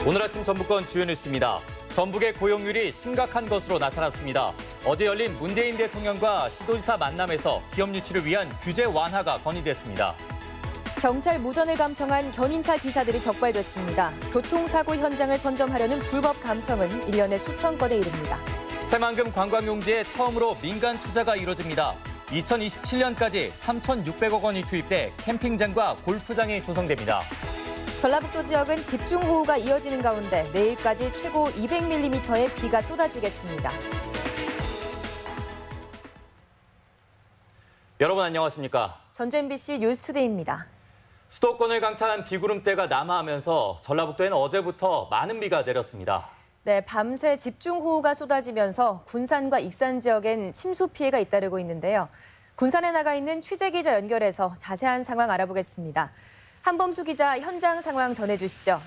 오늘 아침 전북권 주요 뉴스입니다. 전북의 고용률이 심각한 것으로 나타났습니다. 어제 열린 문재인 대통령과 시도지사 만남에서 기업 유치를 위한 규제 완화가 건의됐습니다. 경찰 무전을 감청한 견인차 기사들이 적발됐습니다. 교통사고 현장을 선점하려는 불법 감청은 1년에 수천 건에 이릅니다. 새만금 관광용지에 처음으로 민간 투자가 이뤄집니다. 2027년까지 3,600억 원이 투입돼 캠핑장과 골프장이 조성됩니다. 전라북도 지역은 집중호우가 이어지는 가운데 내일까지 최고 200mm의 비가 쏟아지겠습니다. 여러분 안녕하십니까? 전주 MBC 뉴스투데이입니다. 수도권을 강타한 비구름대가 남하하면서 전라북도에는 어제부터 많은 비가 내렸습니다. 네, 밤새 집중호우가 쏟아지면서 군산과 익산 지역엔 침수 피해가 잇따르고 있는데요. 군산에 나가 있는 취재기자 연결해서 자세한 상황 알아보겠습니다. 한범수 기자 현장 상황 전해주시죠.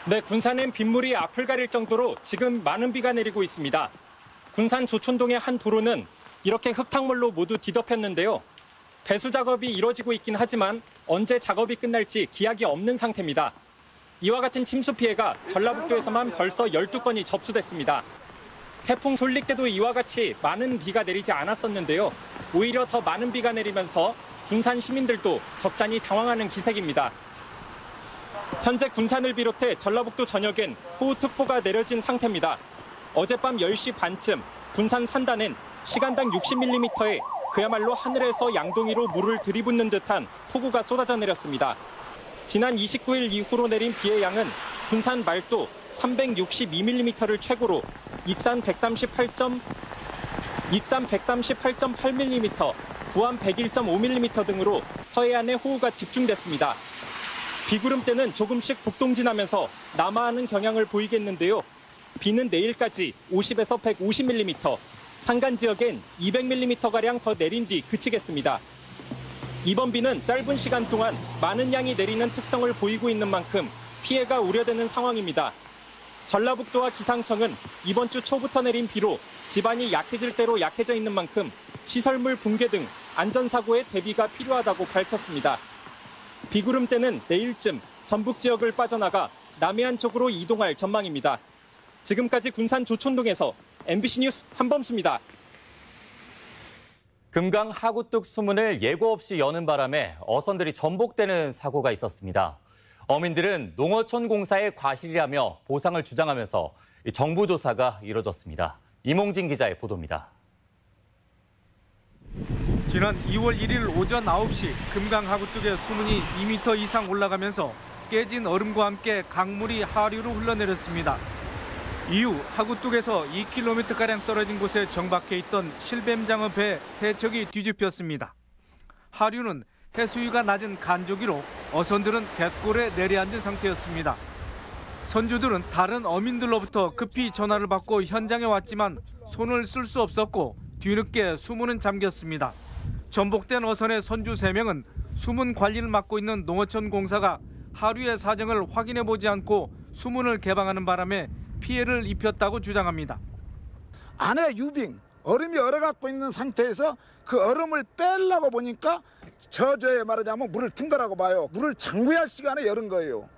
네, 군산엔 빗물이 앞을 가릴 정도로 지금 많은 비가 내리고 있습니다. 군산 조촌동의 한 도로는 이렇게 흙탕물로 모두 뒤덮였는데요. 배수 작업이 이뤄지고 있긴 하지만 언제 작업이 끝날지 기약이 없는 상태입니다. 이와 같은 침수 피해가 전라북도에서만 벌써 12건이 접수됐습니다. 태풍 솔릭 때도 이와 같이 많은 비가 내리지 않았었는데요. 오히려 더 많은 비가 내리면서 군산 시민들도 적잖이 당황하는 기색입니다. 현재 군산을 비롯해 전라북도 전역엔 호우특보가 내려진 상태입니다. 어젯밤 10시 반쯤 군산 산단엔 시간당 60mm의 그야말로 하늘에서 양동이로 물을 들이붓는 듯한 폭우가 쏟아져 내렸습니다. 지난 29일 이후로 내린 비의 양은 군산 말도 362mm를 최고로 익산 138.8mm, 부안 101.5mm 등으로 서해안에 호우가 집중됐습니다. 비구름대는 조금씩 북동진하면서 남하하는 경향을 보이겠는데요. 비는 내일까지 50에서 150mm, 산간 지역엔 200mm가량 더 내린 뒤 그치겠습니다. 이번 비는 짧은 시간 동안 많은 양이 내리는 특성을 보이고 있는 만큼 피해가 우려되는 상황입니다. 전라북도와 기상청은 이번 주 초부터 내린 비로 집안이 약해질 대로 약해져 있는 만큼 시설물 붕괴 등 안전사고에 대비가 필요하다고 밝혔습니다. 비구름대는 내일쯤 전북 지역을 빠져나가 남해안 쪽으로 이동할 전망입니다. 지금까지 군산 조촌동에서 MBC 뉴스 한범수입니다. 금강 하구뚝 수문을 예고 없이 여는 바람에 어선들이 전복되는 사고가 있었습니다. 어민들은 농어촌 공사의 과실이라며 보상을 주장하면서 정부 조사가 이뤄졌습니다. 이몽진 기자의 보도입니다. 지난 2월 1일 오전 9시 금강 하구뚝의 수문이 2m 이상 올라가면서 깨진 얼음과 함께 강물이 하류로 흘러내렸습니다. 이후 하구뚝에서 2km가량 떨어진 곳에 정박해 있던 실뱀장어 배 3척이 뒤집혔습니다. 하류는 해수위가 낮은 간조기로 어선들은 갯골에 내려앉은 상태였습니다. 선주들은 다른 어민들로부터 급히 전화를 받고 현장에 왔지만 손을 쓸 수 없었고 뒤늦게 수문은 잠겼습니다. 전복된 어선의 선주 3명은 수문 관리를 맡고 있는 농어촌 공사가 하류의 사정을 확인해 보지 않고 수문을 개방하는 바람에 피해를 입혔다고 주장합니다. 안에 유빙, 얼음이 얼어갖고 있는 상태에서 그 얼음을 빼려고 보니까 저조에 말하자면 물을 튼 거라고 봐요. 물을 장구할 시간에 열은 거예요.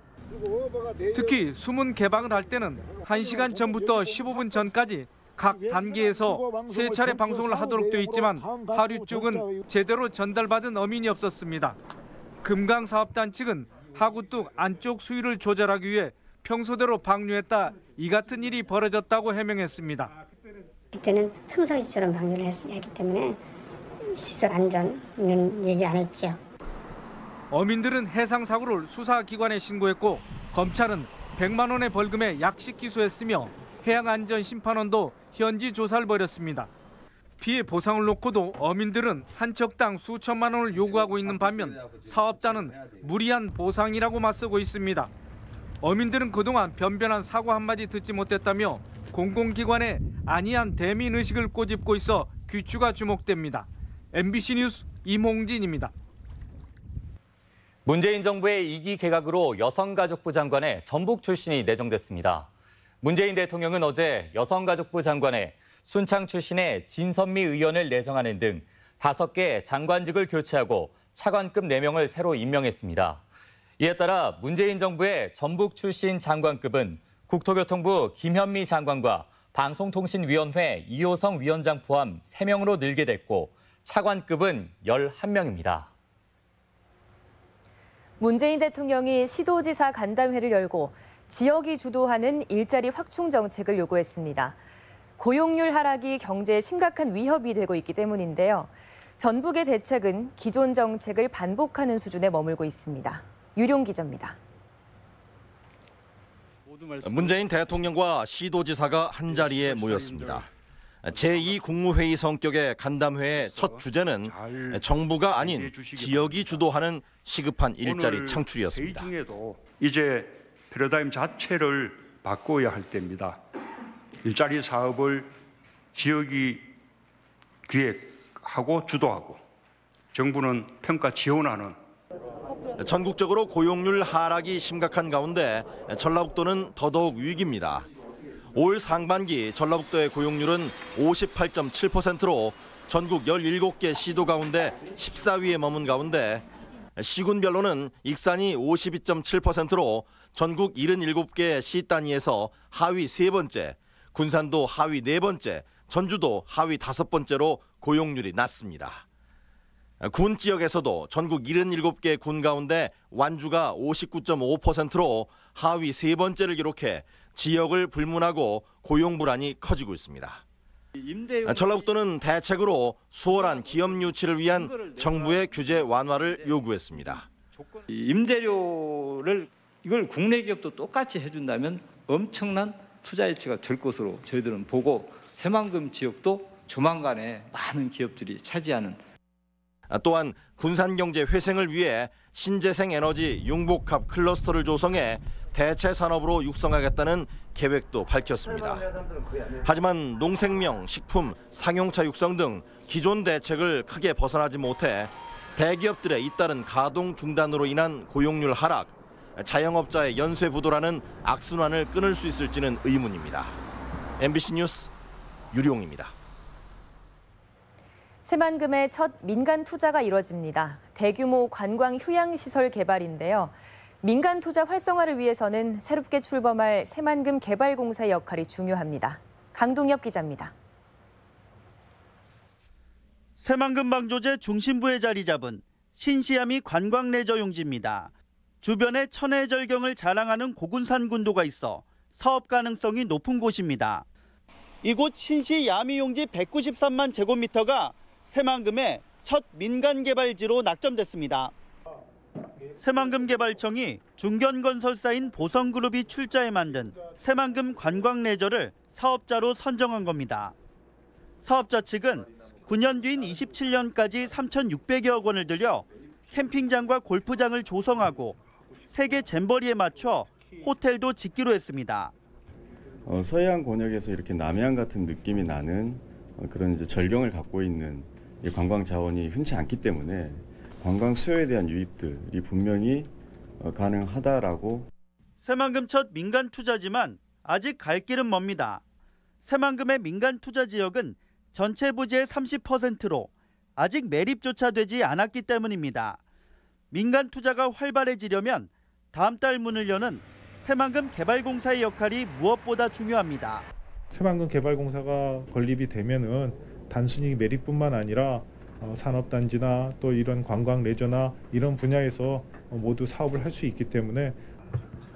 특히 수문 개방을 할 때는 1시간 전부터 15분 전까지 각 단계에서 3차례 방송을 하도록 되어 있지만 하류 쪽은 제대로 전달받은 어민이 없었습니다. 금강사업단 측은 하구뚝 안쪽 수위를 조절하기 위해 평소대로 방류했다 이 같은 일이 벌어졌다고 해명했습니다. 그때는 평상시처럼 방류를 했기 때문에 시설 안전은 얘기 안 했죠. 어민들은 해상 사고를 수사기관에 신고했고 검찰은 100만 원의 벌금에 약식 기소했으며 해양안전심판원도 현지 조사를 벌였습니다. 피해 보상을 놓고도 어민들은 한 척당 수천만 원을 요구하고 있는 반면 사업단은 무리한 보상이라고 맞서고 있습니다. 어민들은 그동안 변변한 사과 한마디 듣지 못했다며 공공기관에 안이한 대민의식을 꼬집고 있어 귀추가 주목됩니다. MBC 뉴스 이몽진입니다. 문재인 정부의 2기 개각으로 여성가족부 장관에 전북 출신이 내정됐습니다. 문재인 대통령은 어제 여성가족부 장관에 순창 출신의 진선미 의원을 내정하는 등 5개 장관직을 교체하고 차관급 4명을 새로 임명했습니다. 이에 따라 문재인 정부의 전북 출신 장관급은 국토교통부 김현미 장관과 방송통신위원회 이호성 위원장 포함 3명으로 늘게 됐고 차관급은 11명입니다. 문재인 대통령이 시도지사 간담회를 열고 지역이 주도하는 일자리 확충 정책을 요구했습니다. 고용률 하락이 경제에 심각한 위협이 되고 있기 때문인데요. 전북의 대책은 기존 정책을 반복하는 수준에 머물고 있습니다. 유룡 기자입니다. 문재인 대통령과 시도지사가 한자리에 모였습니다. 제2국무회의 성격의 간담회의 첫 주제는 정부가 아닌 지역이 주도하는 시급한 일자리 창출이었습니다. 회의 중에도 이제 패러다임 자체를 바꿔야 할 때입니다. 일자리 사업을 지역이 기획하고 주도하고 정부는 평가 지원하는. 전국적으로 고용률 하락이 심각한 가운데 전라북도는 더더욱 위기입니다. 올 상반기 전라북도의 고용률은 58.7%로 전국 17개 시도 가운데 14위에 머문 가운데 시군별로는 익산이 52.7%로 전국 77개 시 단위에서 하위 3번째, 군산도 하위 4번째, 전주도 하위 5번째로 고용률이 낮습니다. 군 지역에서도 전국 77개 군 가운데 완주가 59.5%로 하위 3번째를 기록해 지역을 불문하고 고용 불안이 커지고 있습니다. 전라북도는 대책으로 수월한 기업 유치를 위한 정부의 규제 완화를 요구했습니다. 임대료를 이걸 국내 기업도 똑같이 해준다면 엄청난 투자 유치가 될 것으로 저희들은 보고 새만금 지역도 조만간에 많은 기업들이 차지하는. 또한 군산경제 회생을 위해 신재생 에너지 융복합 클러스터를 조성해 대체 산업으로 육성하겠다는 계획도 밝혔습니다. 하지만 농생명, 식품, 상용차 육성 등 기존 대책을 크게 벗어나지 못해 대기업들의 잇따른 가동 중단으로 인한 고용률 하락, 자영업자의 연쇄 부도라는 악순환을 끊을 수 있을지는 의문입니다. MBC 뉴스 유룡입니다. 새만금의 첫 민간 투자가 이뤄집니다. 대규모 관광 휴양시설 개발인데요. 민간 투자 활성화를 위해서는 새롭게 출범할 새만금 개발공사의 역할이 중요합니다. 강동엽 기자입니다. 새만금 방조제 중심부에 자리 잡은 신시암이 관광 레저 용지입니다. 주변에 천혜 절경을 자랑하는 고군산 군도가 있어 사업 가능성이 높은 곳입니다. 이곳 신시 야미 용지 193만 제곱미터가 새만금의 첫 민간 개발지로 낙점됐습니다. 새만금 개발청이 중견건설사인 보성그룹이 출자해 만든 새만금 관광 레저를 사업자로 선정한 겁니다. 사업자 측은 9년 뒤인 27년까지 3,600여억 원을 들여 캠핑장과 골프장을 조성하고 세계 잼버리에 맞춰 호텔도 짓기로 했습니다. 서해안 권역에서 이렇게 남해안 같은 느낌이 나는 그런 이제 절경을 갖고 있는 이 관광 자원이 흔치 않기 때문에 관광 수요에 대한 유입들이 분명히 가능하다라고. 새만금 첫 민간 투자지만 아직 갈 길은 멉니다. 새만금의 민간 투자 지역은 전체 부지의 30%로 아직 매립조차 되지 않았기 때문입니다. 민간 투자가 활발해지려면 다음 달 문을 여는 새만금 개발공사의 역할이 무엇보다 중요합니다. 새만금 개발공사가 건립이 되면은 단순히 매립뿐만 아니라 산업단지나 또 이런 관광 레저나 이런 분야에서 모두 사업을 할 수 있기 때문에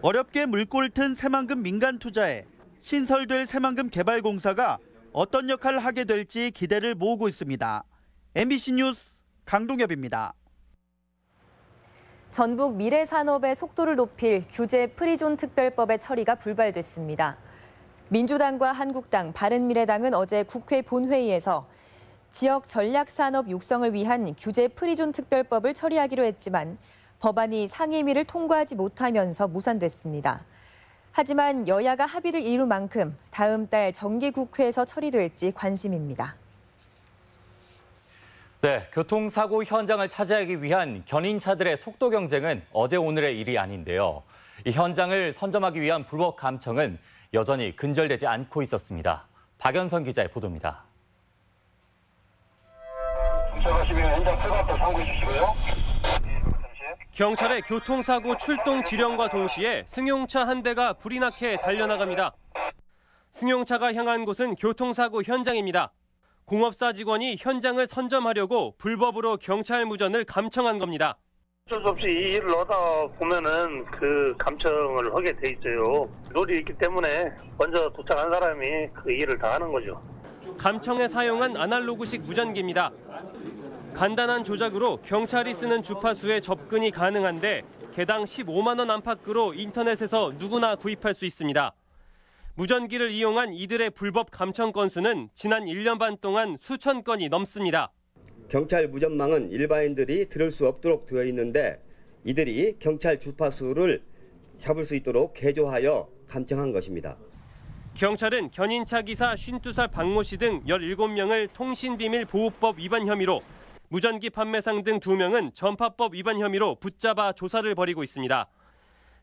어렵게 물꼬를 튼 새만금 민간 투자에 신설될 새만금 개발공사가 어떤 역할을 하게 될지 기대를 모으고 있습니다. MBC 뉴스 강동엽입니다. 전북 미래산업의 속도를 높일 규제 프리존 특별법의 처리가 불발됐습니다. 민주당과 한국당, 바른미래당은 어제 국회 본회의에서 지역 전략산업 육성을 위한 규제 프리존 특별법을 처리하기로 했지만 법안이 상임위를 통과하지 못하면서 무산됐습니다. 하지만 여야가 합의를 이룬 만큼 다음 달 정기국회에서 처리될지 관심입니다. 네, 교통사고 현장을 차지하기 위한 견인차들의 속도 경쟁은 어제 오늘의 일이 아닌데요. 이 현장을 선점하기 위한 불법 감청은 여전히 근절되지 않고 있었습니다. 박연선 기자의 보도입니다. 경찰의 교통사고 출동 지령과 동시에 승용차 한 대가 불이 나게 달려나갑니다. 승용차가 향한 곳은 교통사고 현장입니다. 공업사 직원이 현장을 선점하려고 불법으로 경찰 무전을 감청한 겁니다. 어쩔 수 없이 이 일을 하다 보면은 그 감청을 하게 돼 있어요. 롤이 있기 때문에 먼저 도착한 사람이 그 일을 다 하는 거죠. 감청에 사용한 아날로그식 무전기입니다. 간단한 조작으로 경찰이 쓰는 주파수에 접근이 가능한데 개당 15만 원 안팎으로 인터넷에서 누구나 구입할 수 있습니다. 무전기를 이용한 이들의 불법 감청 건수는 지난 1년 반 동안 수천 건이 넘습니다. 경찰 무전망은 일반인들이 들을 수 없도록 되어 있는데 이들이 경찰 주파수를 잡을 수 있도록 개조하여 감청한 것입니다. 경찰은 견인차 기사 52살 박모 씨 등 17명을 통신비밀보호법 위반 혐의로, 무전기 판매상 등 2명은 전파법 위반 혐의로 붙잡아 조사를 벌이고 있습니다.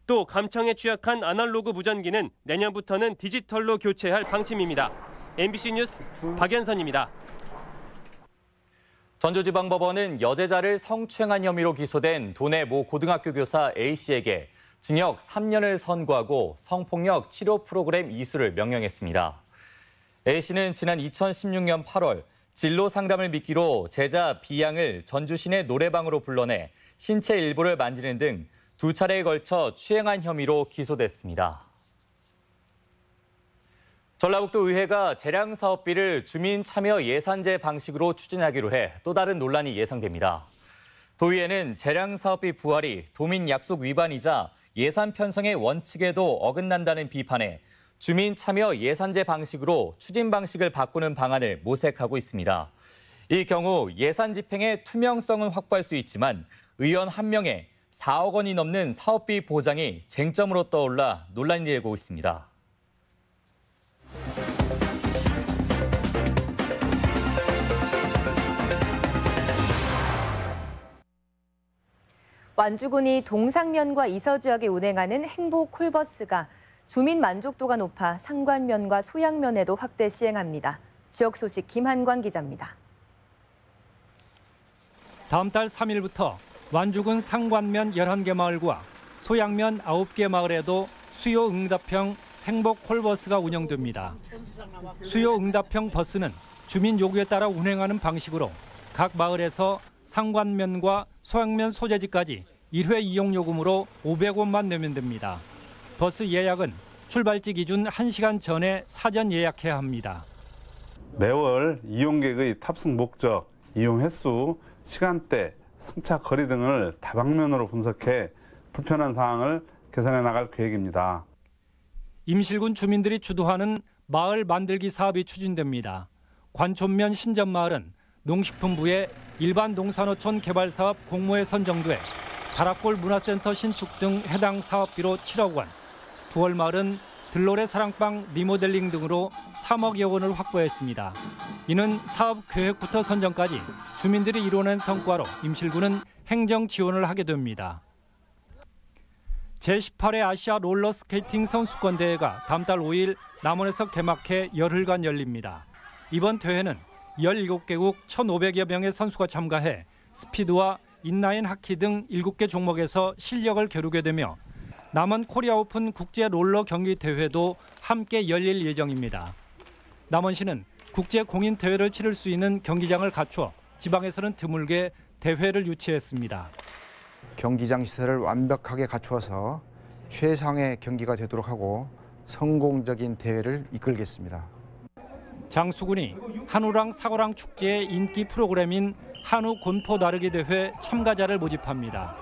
또 감청에 취약한 아날로그 무전기는 내년부터는 디지털로 교체할 방침입니다. MBC 뉴스 박연선입니다. 전주지방법원은 여제자를 성추행한 혐의로 기소된 도내 모 고등학교 교사 A씨에게 징역 3년을 선고하고 성폭력 치료 프로그램 이수를 명령했습니다. A씨는 지난 2016년 8월 진로 상담을 미끼로 제자 B양을 전주 시내 노래방으로 불러내 신체 일부를 만지는 등 2차례에 걸쳐 추행한 혐의로 기소됐습니다. 전라북도 의회가 재량 사업비를 주민 참여 예산제 방식으로 추진하기로 해 또 다른 논란이 예상됩니다. 도의회는 재량 사업비 부활이 도민 약속 위반이자 예산 편성의 원칙에도 어긋난다는 비판에 주민 참여 예산제 방식으로 추진 방식을 바꾸는 방안을 모색하고 있습니다. 이 경우 예산 집행의 투명성은 확보할 수 있지만 의원 한 명에 4억 원이 넘는 사업비 보장이 쟁점으로 떠올라 논란이 되고 있습니다. 완주군이 동상면과 이서 지역에 운행하는 행복 콜버스가 주민 만족도가 높아 상관면과 소양면에도 확대 시행합니다. 지역 소식 김한광 기자입니다. 다음 달 3일부터 완주군 상관면 11개 마을과 소양면 9개 마을에도 수요 응답형 행복 콜버스가 운영됩니다. 수요 응답형 버스는 주민 요구에 따라 운행하는 방식으로 각 마을에서 상관면과 소양면 소재지까지 1회 이용 요금으로 500원만 내면 됩니다. 버스 예약은 출발지 기준 1시간 전에 사전 예약해야 합니다. 매월 이용객의 탑승 목적, 이용 횟수, 시간대, 승차 거리 등을 다방면으로 분석해 불편한 사항을 개선해 나갈 계획입니다. 임실군 주민들이 주도하는 마을 만들기 사업이 추진됩니다. 관촌면 신전마을은 농식품부의 일반 농산어촌 개발 사업 공모에 선정돼 다락골 문화센터 신축 등 해당 사업비로 7억 원, 두월마을은 들로레 사랑방 리모델링 등으로 3억여 원을 확보했습니다. 이는 사업 계획부터 선정까지 주민들이 이뤄낸 성과로 임실군은 행정 지원을 하게 됩니다. 제18회 아시아 롤러스케이팅 선수권 대회가 다음 달 5일 남원에서 개막해 열흘간 열립니다. 이번 대회는 17개국 1,500여 명의 선수가 참가해 스피드와 인라인 하키 등 7개 종목에서 실력을 겨루게 되며 남원 코리아 오픈 국제 롤러 경기 대회도 함께 열릴 예정입니다. 남원시는 국제 공인 대회를 치를 수 있는 경기장을 갖춰 지방에서는 드물게 대회를 유치했습니다. 경기장 시설을 완벽하게 갖추어서 최상의 경기가 되도록 하고 성공적인 대회를 이끌겠습니다. 장수군이 한우랑 사과랑 축제의 인기 프로그램인 한우 곤포 나르기 대회 참가자를 모집합니다.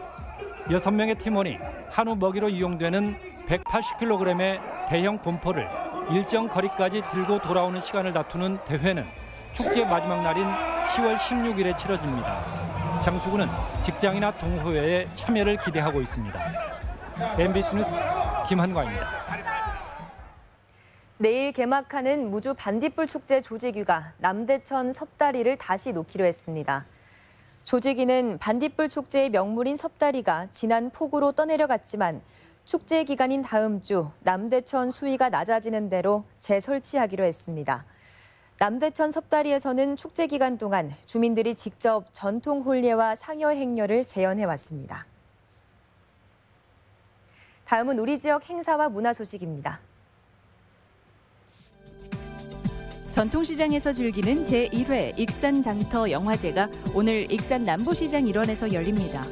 6명의 팀원이 한우 먹이로 이용되는 180kg의 대형 곤포를 일정 거리까지 들고 돌아오는 시간을 다투는 대회는 축제 마지막 날인 10월 16일에 치러집니다. 장수군은 직장이나 동호회에 참여를 기대하고 있습니다. MBC 뉴스 김한광입니다. 내일 개막하는 무주 반딧불 축제 조직위가 남대천 섭다리를 다시 놓기로 했습니다. 조직위는 반딧불 축제의 명물인 섭다리가 지난 폭우로 떠내려갔지만 축제 기간인 다음 주 남대천 수위가 낮아지는 대로 재설치하기로 했습니다. 남대천 섭다리에서는 축제 기간 동안 주민들이 직접 전통 혼례와 상여 행렬을 재현해왔습니다. 다음은 우리 지역 행사와 문화 소식입니다. 전통시장에서 즐기는 제1회 익산장터 영화제가 오늘 익산 남부시장 일원에서 열립니다.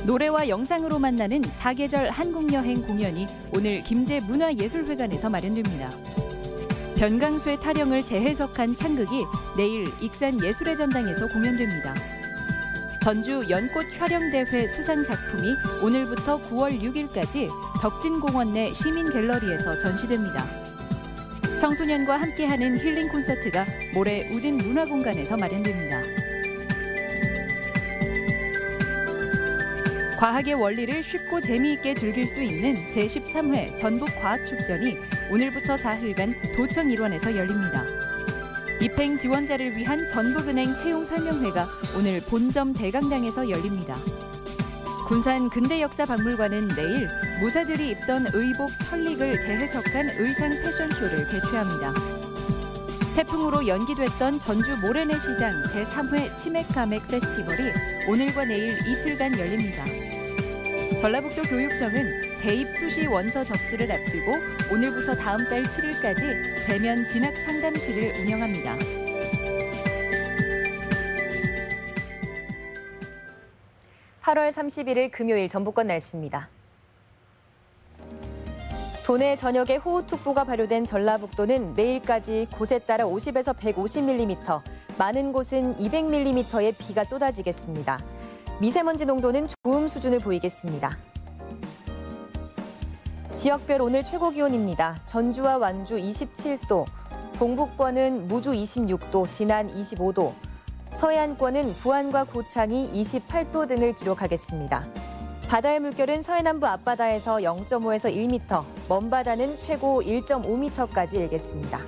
노래와 영상으로 만나는 사계절 한국여행 공연이 오늘 김제문화예술회관에서 마련됩니다. 변강수의 타령을 재해석한 창극이 내일 익산 예술의 전당에서 공연됩니다. 전주 연꽃 촬영대회 수상 작품이 오늘부터 9월 6일까지 덕진공원 내 시민갤러리에서 전시됩니다. 청소년과 함께하는 힐링 콘서트가 모레 우진문화공간에서 마련됩니다. 과학의 원리를 쉽고 재미있게 즐길 수 있는 제13회 전북과학축전이 오늘부터 사흘간 도청 일원에서 열립니다. 입행 지원자를 위한 전북은행 채용 설명회가 오늘 본점 대강당에서 열립니다. 군산 근대역사박물관은 내일 무사들이 입던 의복 천릭을 재해석한 의상 패션쇼를 개최합니다. 태풍으로 연기됐던 전주 모래내 시장 제3회 치맥가맥 페스티벌이 오늘과 내일 이틀간 열립니다. 전라북도 교육청은 대입 수시 원서 접수를 앞두고 오늘부터 다음 달 7일까지 대면 진학 상담실을 운영합니다. (8월 31일) 금요일 전북권 날씨입니다. 도내 전역에 호우특보가 발효된 전라북도는 내일까지 곳에 따라 50에서 150mm, 많은 곳은 200mm의 비가 쏟아지겠습니다. 미세먼지 농도는 좋음 수준을 보이겠습니다. 지역별 오늘 최고 기온입니다. 전주와 완주 27도, 동북권은 무주 26도, 진안 25도, 서해안권은 부안과 고창이 28도 등을 기록하겠습니다. 바다의 물결은 서해남부 앞바다에서 0.5에서 1m, 먼바다는 최고 1.5m까지 일겠습니다.